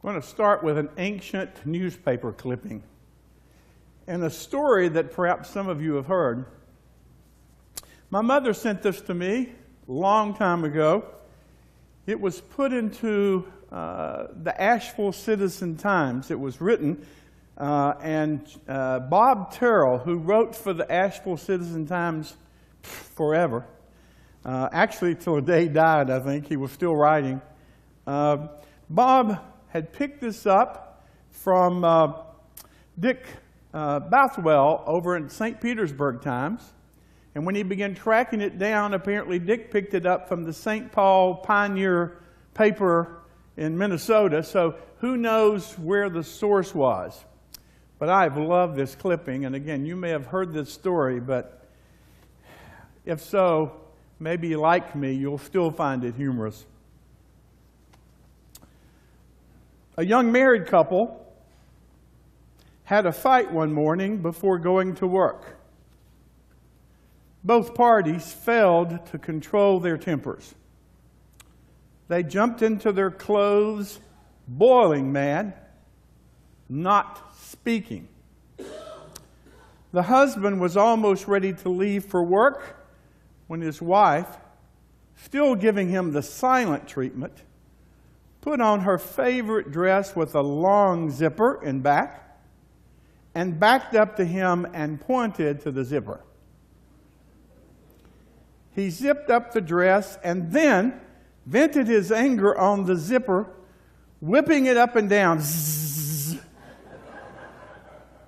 I'm going to start with an ancient newspaper clipping and a story that perhaps some of you have heard. My mother sent this to me a long time ago. It was put into the Asheville Citizen-Times. It was written, and Bob Terrell, who wrote for the Asheville Citizen-Times forever, actually till the day he died, I think, he was still writing. Bob had picked this up from Dick Bothwell over in St. Petersburg Times. And when he began tracking it down, apparently Dick picked it up from the St. Paul Pioneer paper in Minnesota. So who knows where the source was? But I've loved this clipping. And again, you may have heard this story, but if so, maybe like me, you'll still find it humorous. A young married couple had a fight one morning before going to work. Both parties failed to control their tempers. They jumped into their clothes, boiling mad, not speaking. The husband was almost ready to leave for work when his wife, still giving him the silent treatment, put on her favorite dress with a long zipper in back and backed up to him and pointed to the zipper. He zipped up the dress and then vented his anger on the zipper, whipping it up and down zzz,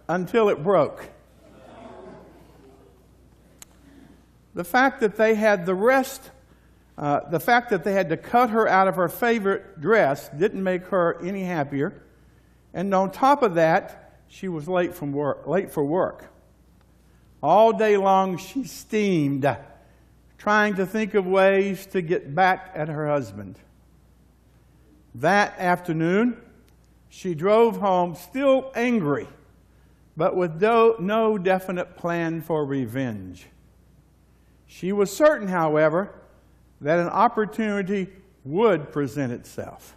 until it broke. The fact that they had to cut her out of her favorite dress didn't make her any happier. And on top of that, she was late for work. All day long she steamed, trying to think of ways to get back at her husband. That afternoon, she drove home still angry, but with no definite plan for revenge. She was certain, however, that an opportunity would present itself.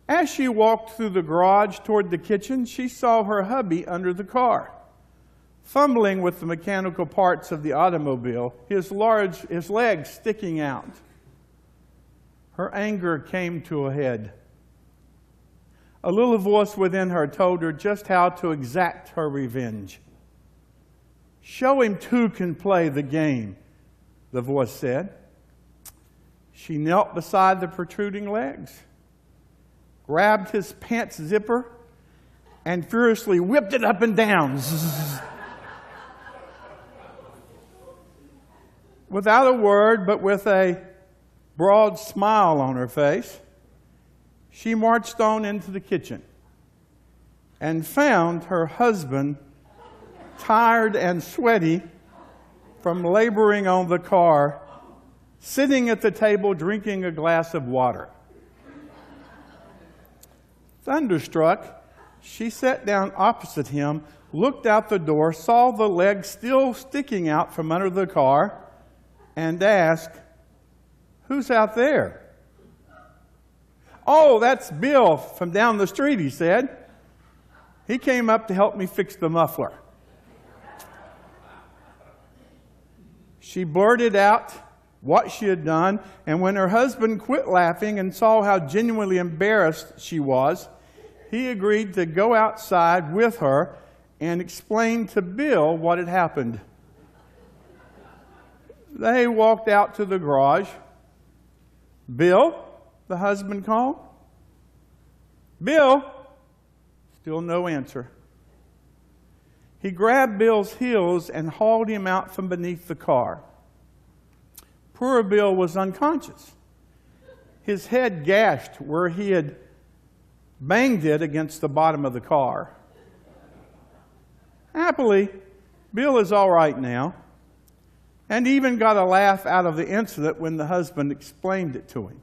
As she walked through the garage toward the kitchen, she saw her hubby under the car, fumbling with the mechanical parts of the automobile, his legs sticking out. Her anger came to a head. A little voice within her told her just how to exact her revenge. "Show him two can play the game," the voice said. She knelt beside the protruding legs, grabbed his pants zipper, and furiously whipped it up and down. Without a word, but with a broad smile on her face, she marched on into the kitchen and found her husband tired and sweaty from laboring on the car, sitting at the table drinking a glass of water. Thunderstruck, she sat down opposite him, looked out the door, saw the legs still sticking out from under the car, and asked, "Who's out there?" "Oh, that's Bill from down the street," he said. "He came up to help me fix the muffler." She blurted out what she had done, and when her husband quit laughing and saw how genuinely embarrassed she was, he agreed to go outside with her and explain to Bill what had happened. They walked out to the garage. "Bill?" the husband called. "Bill?" Still no answer. He grabbed Bill's heels and hauled him out from beneath the car. Poor Bill was unconscious, his head gashed where he had banged it against the bottom of the car. Happily, Bill is all right now, and even got a laugh out of the incident when the husband explained it to him.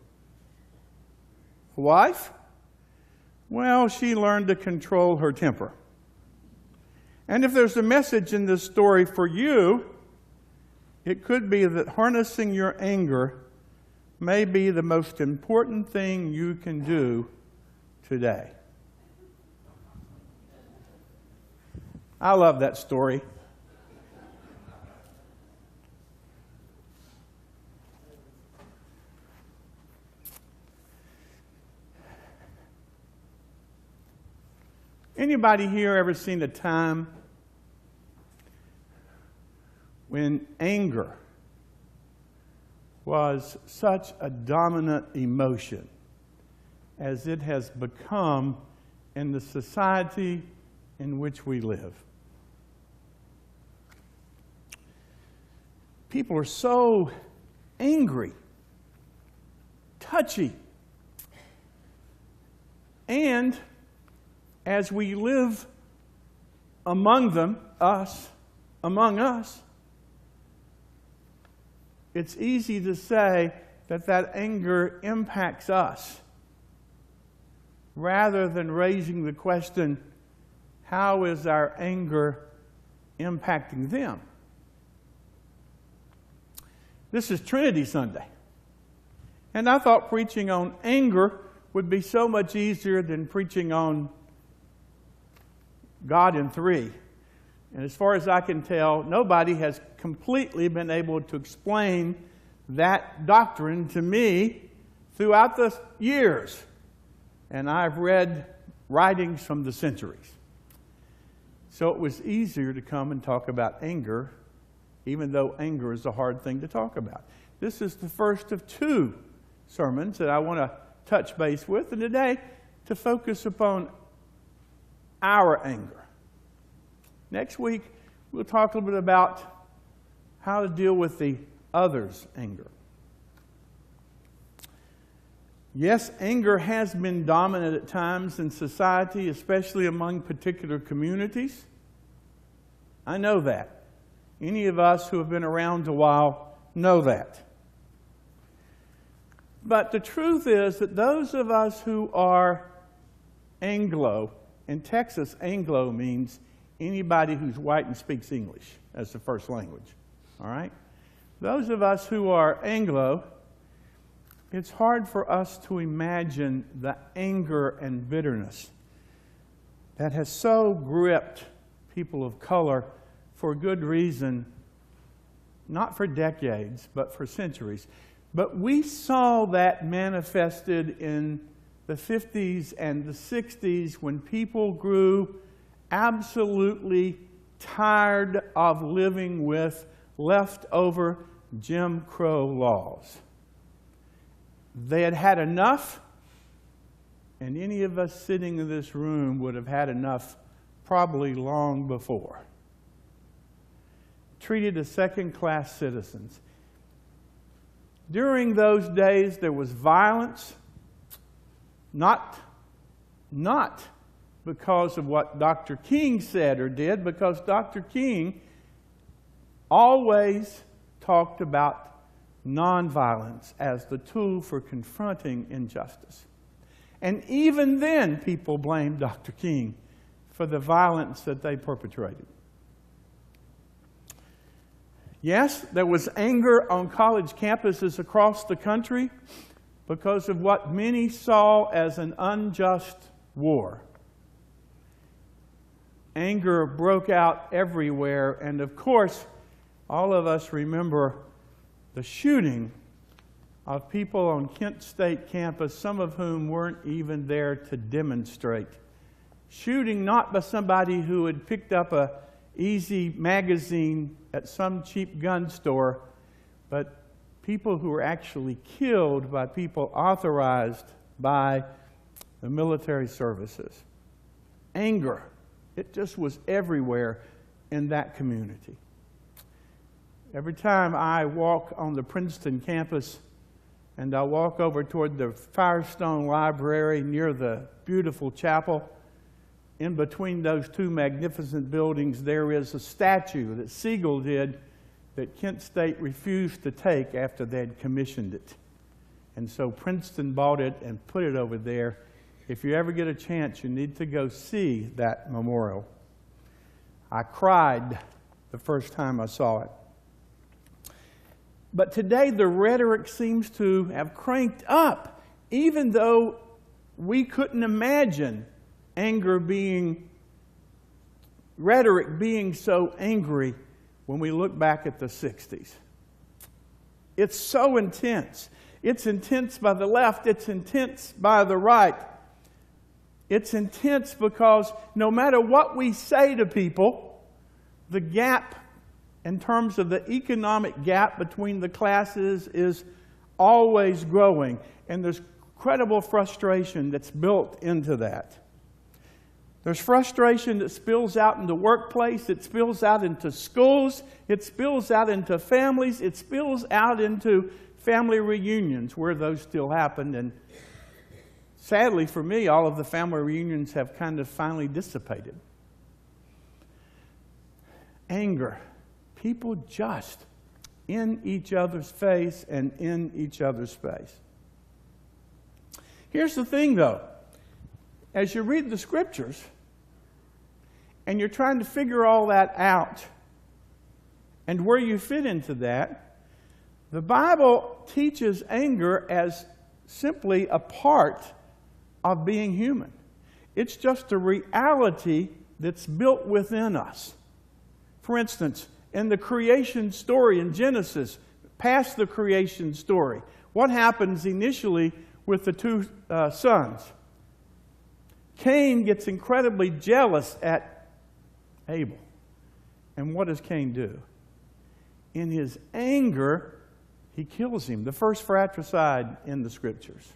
The wife? Well, she learned to control her temper. And if there's a message in this story for you, it could be that harnessing your anger may be the most important thing you can do today. I love that story. Anybody here ever seen a time when anger was such a dominant emotion as it has become in the society in which we live? People are so angry, touchy, and as we live among them, among us, it's easy to say that that anger impacts us, rather than raising the question, how is our anger impacting them? This is Trinity Sunday, and I thought preaching on anger would be so much easier than preaching on God in three. And as far as I can tell, nobody has completely been able to explain that doctrine to me throughout the years. And I've read writings from the centuries. So it was easier to come and talk about anger, even though anger is a hard thing to talk about. This is the first of two sermons that I want to touch base with, and today to focus upon our anger. Next week, we'll talk a little bit about how to deal with the other's anger. Yes, anger has been dominant at times in society, especially among particular communities. I know that. Any of us who have been around a while know that. But the truth is that those of us who are Anglo, in Texas, Anglo means anybody who's white and speaks English as the first language. All right? Those of us who are Anglo, it's hard for us to imagine the anger and bitterness that has so gripped people of color for good reason, not for decades, but for centuries. But we saw that manifested in the 50s and the 60s when people grew absolutely tired of living with leftover Jim Crow laws. They had had enough, and any of us sitting in this room would have had enough probably long before. Treated as second-class citizens. During those days, there was violence, not because of what Dr. King said or did, because Dr. King always talked about nonviolence as the tool for confronting injustice. And even then, people blamed Dr. King for the violence that they perpetrated. Yes, there was anger on college campuses across the country because of what many saw as an unjust war. Anger broke out everywhere, and of course, all of us remember the shooting of people on Kent State campus, some of whom weren't even there to demonstrate. Shooting not by somebody who had picked up a easy magazine at some cheap gun store, but people who were actually killed by people authorized by the military services. Anger, it just was everywhere in that community. Every time I walk on the Princeton campus and I walk over toward the Firestone Library near the beautiful chapel, in between those two magnificent buildings, there is a statue that Siegel did that Kent State refused to take after they had commissioned it. And so Princeton bought it and put it over there. If you ever get a chance, you need to go see that memorial. I cried the first time I saw it. But today the rhetoric seems to have cranked up, even though we couldn't imagine rhetoric being so angry when we look back at the 60s. It's so intense. It's intense by the left. It's intense by the right. It's intense because no matter what we say to people, the gap in terms of the economic gap between the classes is always growing. And there's incredible frustration that's built into that. There's frustration that spills out into the workplace. It spills out into schools. It spills out into families. It spills out into family reunions where those still happen. And sadly for me, all of the family reunions have kind of finally dissipated. Anger. People just in each other's face and in each other's space. Here's the thing, though. As you read the scriptures and you're trying to figure all that out and where you fit into that, the Bible teaches anger as simply a part of being human. It's just a reality that's built within us. For instance, in the creation story in Genesis, past the creation story, what happens initially with the two sons? Cain gets incredibly jealous at Abel. And what does Cain do? In his anger, he kills him. The first fratricide in the scriptures.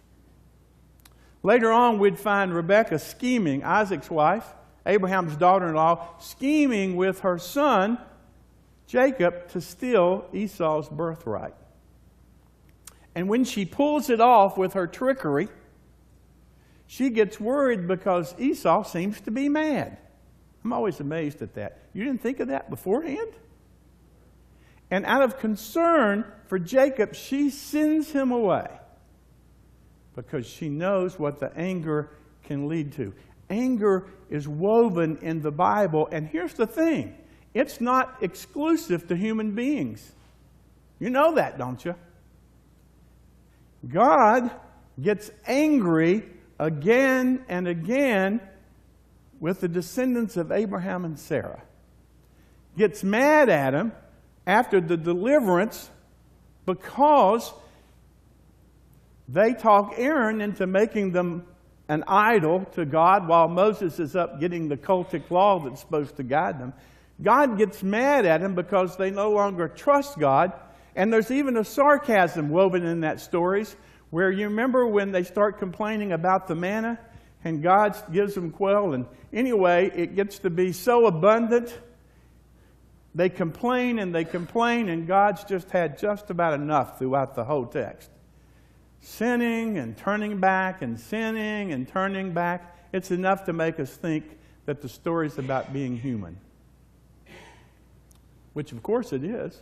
Later on, we'd find Rebekah scheming, Isaac's wife, Abraham's daughter-in-law, scheming with her son, Jacob, to steal Esau's birthright. And when she pulls it off with her trickery, she gets worried because Esau seems to be mad. I'm always amazed at that. You didn't think of that beforehand? And out of concern for Jacob, she sends him away because she knows what the anger can lead to. Anger is woven in the Bible, and here's the thing. It's not exclusive to human beings. You know that, don't you? God gets angry again and again with the descendants of Abraham and Sarah. Gets mad at him after the deliverance because they talk Aaron into making them an idol to God while Moses is up getting the cultic law that's supposed to guide them. God gets mad at him because they no longer trust God. And there's even a sarcasm woven in that stories where you remember when they start complaining about the manna and God gives them quail. And anyway, it gets to be so abundant. They complain and God's just had just about enough throughout the whole text. Sinning and turning back and sinning and turning back. It's enough to make us think that the story's about being human. Which of course it is.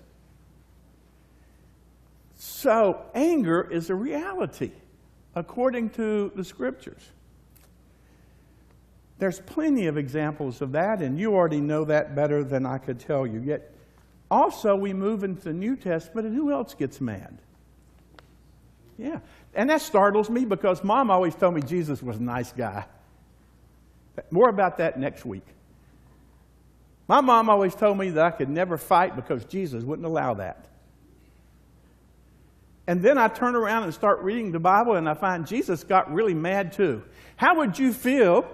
So anger is a reality according to the scriptures. There's plenty of examples of that, and you already know that better than I could tell you. Yet also we move into the New Testament, and who else gets mad? Yeah, and that startles me because Mom always told me Jesus was a nice guy. More about that next week. My mom always told me that I could never fight because Jesus wouldn't allow that. And then I turn around and start reading the Bible and I find Jesus got really mad too. How would you feel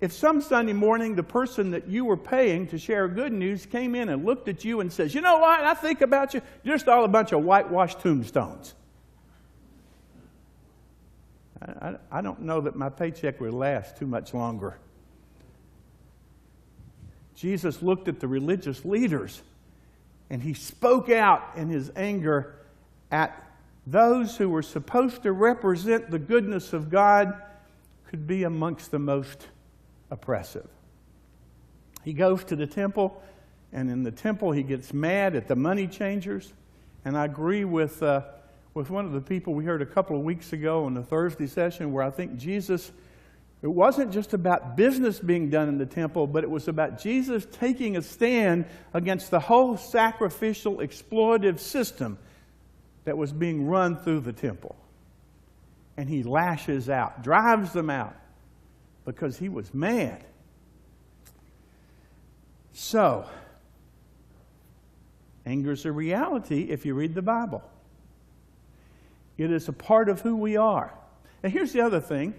if some Sunday morning the person that you were paying to share good news came in and looked at you and says, you know what, I think about you, you're just all a bunch of whitewashed tombstones. I don't know that my paycheck would last too much longer. Jesus looked at the religious leaders and he spoke out in his anger at those who were supposed to represent the goodness of God could be amongst the most oppressive. He goes to the temple, and in the temple he gets mad at the money changers. And I agree with one of the people we heard a couple of weeks ago in the Thursday session where I think Jesus, it wasn't just about business being done in the temple, but it was about Jesus taking a stand against the whole sacrificial, exploitive system that was being run through the temple. and he lashes out, drives them out, because he was mad. So, anger is a reality if you read the Bible. It is a part of who we are. And here's the other thing,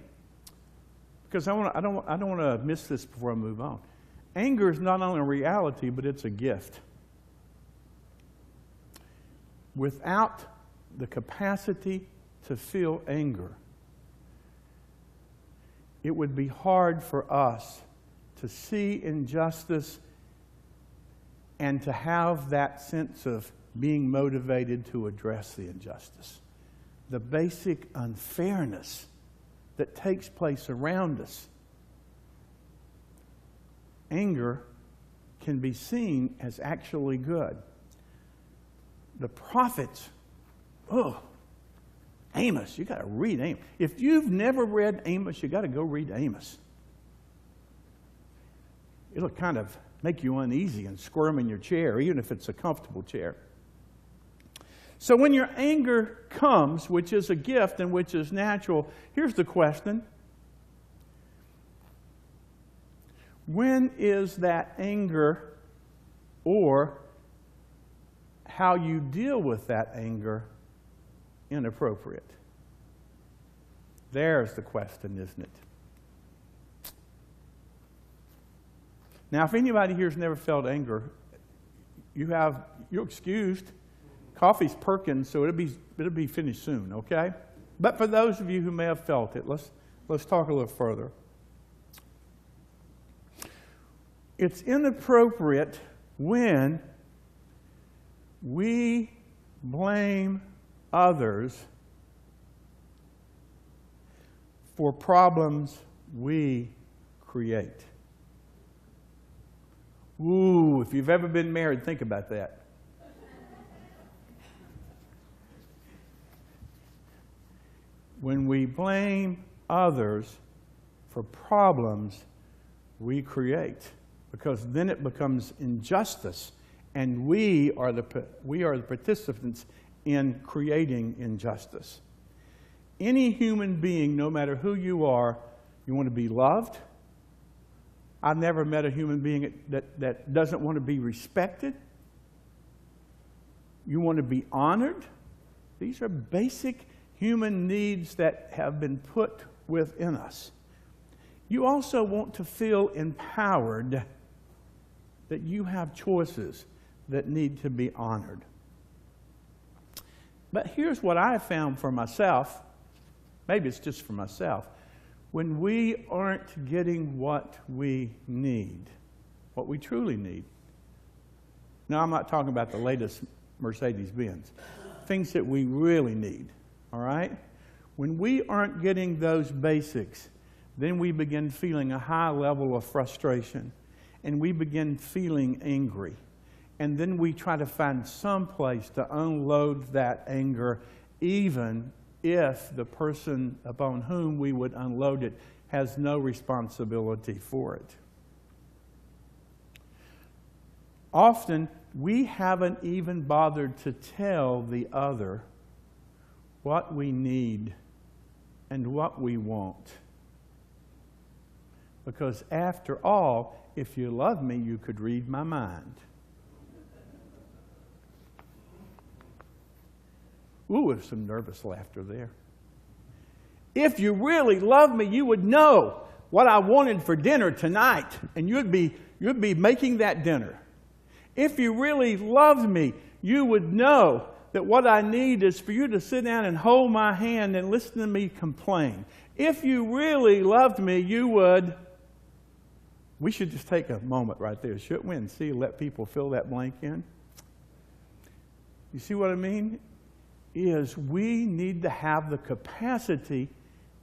because I don't want to miss this before I move on. Anger is not only a reality, but it's a gift. Without the capacity to feel anger, it would be hard for us to see injustice and to have that sense of being motivated to address the injustice. The basic unfairness that takes place around us. Anger can be seen as actually good. The prophets, Amos, you got to read Amos. If you've never read Amos, you got to go read Amos. It'll kind of make you uneasy and squirm in your chair, even if it's a comfortable chair. So when your anger comes, which is a gift and which is natural, here's the question. When is that anger, or how you deal with that anger, inappropriate? There's the question, isn't it? Now, if anybody here has never felt anger, you're excused. Coffee's perking, so it'll be finished soon, okay? But for those of you who may have felt it, let's talk a little further. It's inappropriate when we blame others for problems we create. Ooh, if you've ever been married, think about that. When we blame others for problems we create, because then it becomes injustice, and we are the participants in creating injustice. Any human being, no matter who you are, you want to be loved. I've never met a human being that doesn't want to be respected. You want to be honored. These are basic human needs that have been put within us. You also want to feel empowered, that you have choices that need to be honored. But here's what I found for myself. Maybe it's just for myself. When we aren't getting what we need, what we truly need. Now, I'm not talking about the latest Mercedes-Benz. Things that we really need, all right? When we aren't getting those basics, then we begin feeling a high level of frustration, and we begin feeling angry. And then we try to find some place to unload that anger, even if the person upon whom we would unload it has no responsibility for it. Often, we haven't even bothered to tell the other what we need and what we want. Because after all, if you love me, you could read my mind. Ooh, there's some nervous laughter there. If you really love me, you would know what I wanted for dinner tonight, and you'd be making that dinner. If you really loved me, you would know that what I need is for you to sit down and hold my hand and listen to me complain. If you really loved me, you would. We should just take a moment right there, shouldn't we, and let people fill that blank in. You see what I mean? Is we need to have the capacity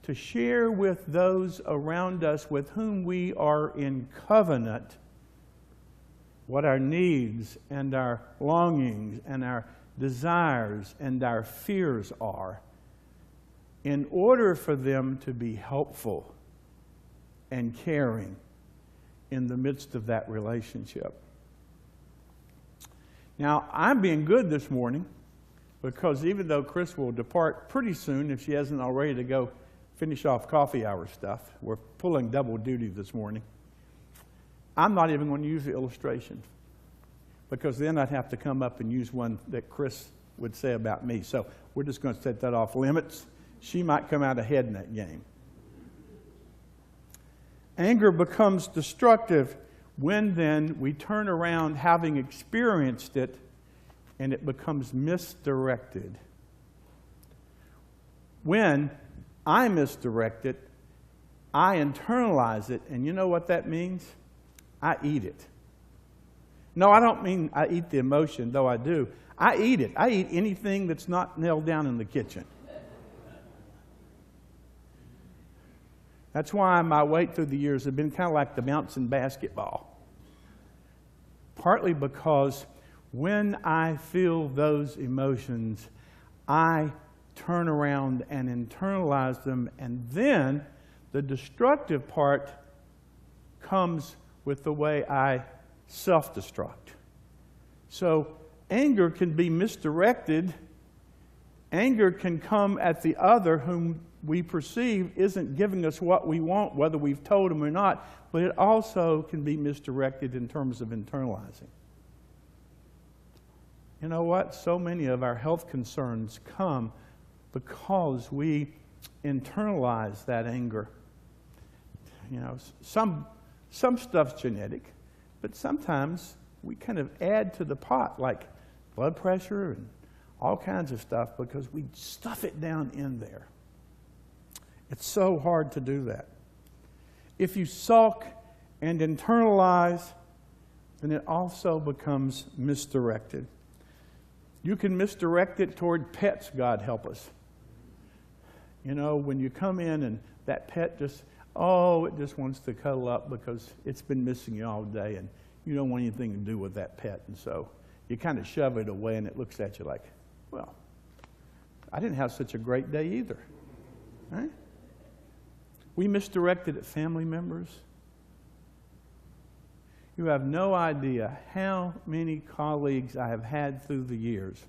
to share with those around us with whom we are in covenant what our needs and our longings and our desires and our fears are, in order for them to be helpful and caring in the midst of that relationship. Now, I'm being good this morning, because even though Chris will depart pretty soon, if she hasn't already, to go finish off coffee hour stuff, we're pulling double duty this morning, I'm not even going to use the illustration, because then I'd have to come up and use one that Chris would say about me. So we're just going to set that off limits. She might come out ahead in that game. Anger becomes destructive when then we turn around having experienced it and it becomes misdirected. When I misdirect it, I internalize it, and you know what that means? I eat it. No, I don't mean I eat the emotion, though I do. I eat it. I eat anything that's not nailed down in the kitchen. That's why my weight through the years has been kind of like the bouncing basketball. Partly because when I feel those emotions, I turn around and internalize them, and then the destructive part comes with the way I self-destruct. So anger can be misdirected. Anger can come at the other whom we perceive isn't giving us what we want, whether we've told them or not, but it also can be misdirected in terms of internalizing. You know what? So many of our health concerns come because we internalize that anger. You know, some stuff's genetic, but sometimes we kind of add to the pot, like blood pressure and all kinds of stuff, because we stuff it down in there. It's so hard to do that. If you sulk and internalize, then it also becomes misdirected. You can misdirect it toward pets, God help us. You know, when you come in and that pet it just wants to cuddle up because it's been missing you all day and you don't want anything to do with that pet. And so you kind of shove it away and it looks at you like, well, I didn't have such a great day either. Right? We misdirected at family members. You have no idea how many colleagues I have had through the years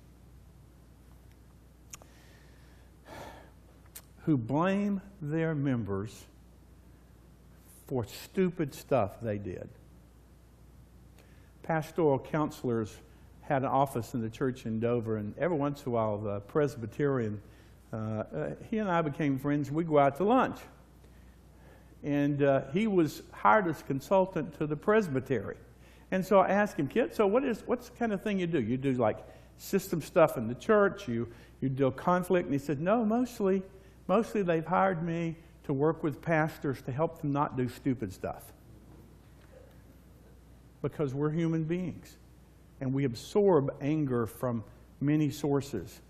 who blame their members for stupid stuff they did. Pastoral counselors had an office in the church in Dover, and every once in a while the Presbyterian, he and I became friends, and we'd go out to lunch. And he was hired as consultant to the presbytery. And so I asked him, Kit, so what's the kind of thing you do? You do like system stuff in the church, you deal conflict? And he said, no, mostly they've hired me to work with pastors to help them not do stupid stuff. Because we're human beings. And we absorb anger from many sources.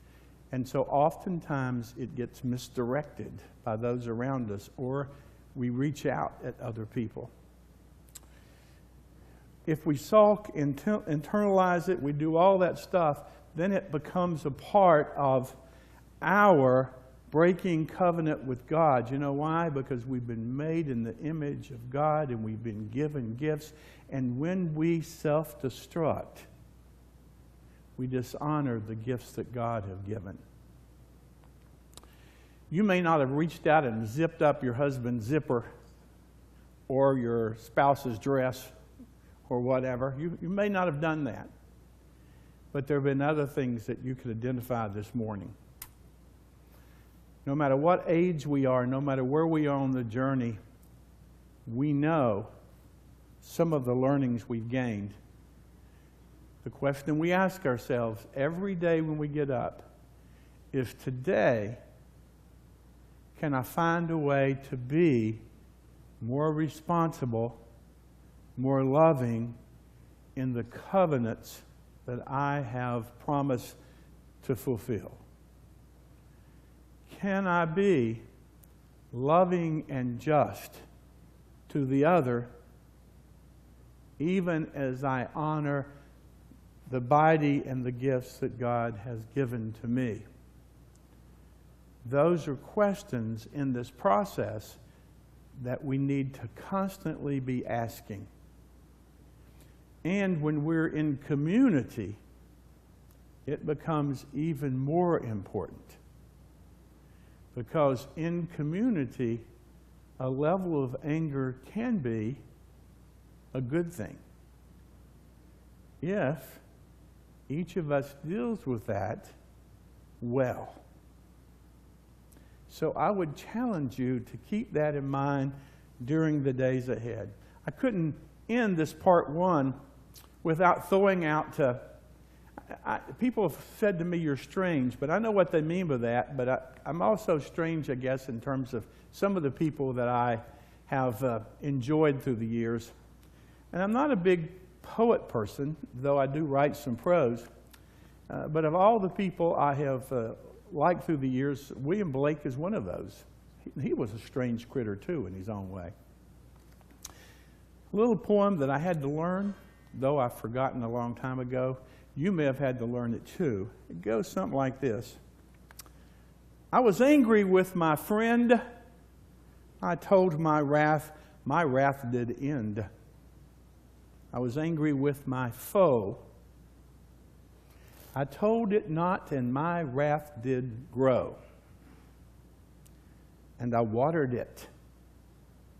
And so oftentimes it gets misdirected by those around us, or we reach out at other people. If we sulk, internalize it, we do all that stuff, then it becomes a part of our breaking covenant with God. You know why? Because we've been made in the image of God and we've been given gifts. And when we self-destruct, we dishonor the gifts that God has given. You may not have reached out and zipped up your husband's zipper or your spouse's dress or whatever. You may not have done that. But there have been other things that you could identify this morning. No matter what age we are, no matter where we are on the journey, we know some of the learnings we've gained. The question we ask ourselves every day when we get up is, today, can I find a way to be more responsible, more loving in the covenants that I have promised to fulfill? Can I be loving and just to the other, even as I honor the body and the gifts that God has given to me? Those are questions in this process that we need to constantly be asking. And when we're in community, it becomes even more important. Because in community, a level of anger can be a good thing if each of us deals with that well. So I would challenge you to keep that in mind during the days ahead. I couldn't end this part one without throwing out people have said to me, you're strange, but I know what they mean by that, but I'm also strange, I guess, in terms of some of the people that I have enjoyed through the years. And I'm not a big poet person, though I do write some prose. But of all the people I have liked through the years, William Blake is one of those. He was a strange critter, too, in his own way. A little poem that I had to learn, though I've forgotten a long time ago. You may have had to learn it, too. It goes something like this. I was angry with my friend. I told my wrath did end. I was angry with my foe. I told it not, and my wrath did grow. And I watered it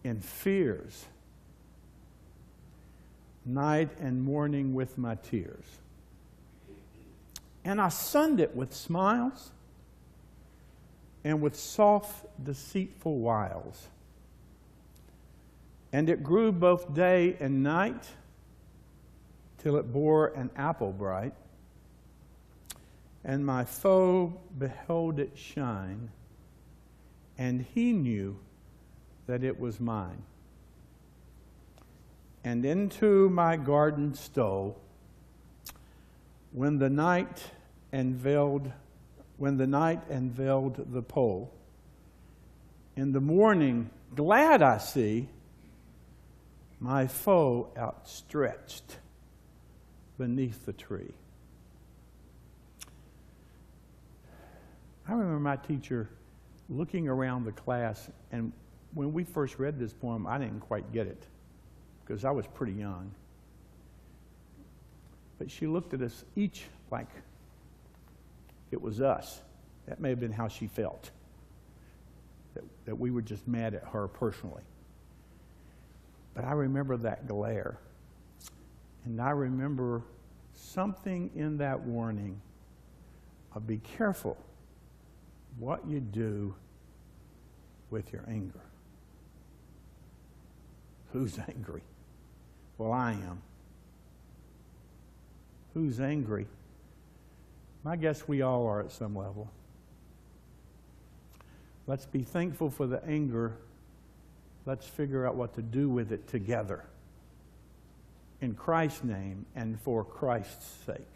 in fears, night and morning with my tears. And I sunned it with smiles and with soft, deceitful wiles. And it grew both day and night till it bore an apple bright. And my foe beheld it shine, and he knew that it was mine. And into my garden stole when the night unveiled the pole. In the morning, glad I see my foe outstretched beneath the tree. I remember my teacher looking around the class, and when we first read this poem, I didn't quite get it because I was pretty young. But she looked at us each like it was us. That may have been how she felt, that we were just mad at her personally. But I remember that glare. And I remember something in that warning of be careful what you do with your anger. Who's angry? Well, I am. Who's angry? I guess we all are at some level. Let's be thankful for the anger. Let's figure out what to do with it together. In Christ's name and for Christ's sake.